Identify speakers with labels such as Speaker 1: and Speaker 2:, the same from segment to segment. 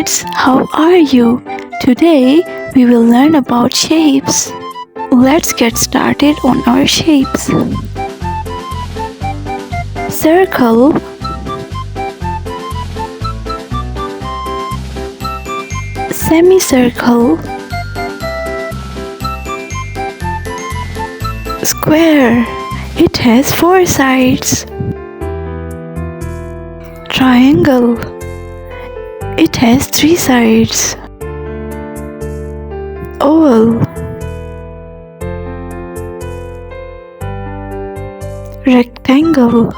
Speaker 1: kids, how are you? Today we will learn about shapes. Let's get started on our shapes. Circle, semicircle, square, it has 4 sides. Triangle, it has 3 sides. Oval, rectangle,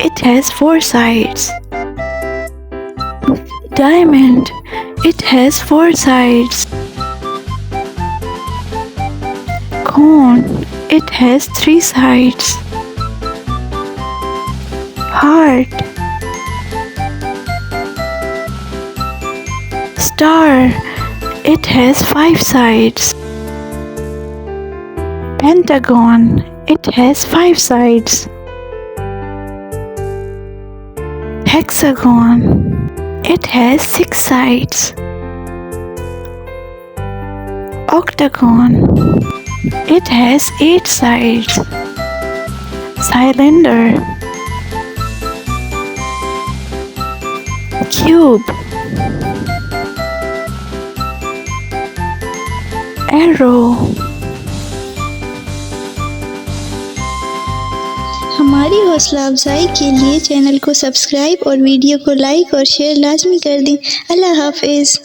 Speaker 1: it has 4 sides. Diamond, it has 4 sides. Cone, it has 3 sides. Heart, star, it has 5 sides. Pentagon, it has 5 sides. Hexagon, it has 6 sides. Octagon, it has 8 sides. Cylinder, cube, arrow.
Speaker 2: हमारी हौसला अफजाई के लिए channel को subscribe और video को like और share लाजमी कर दें। अल्लाह हाफिज़।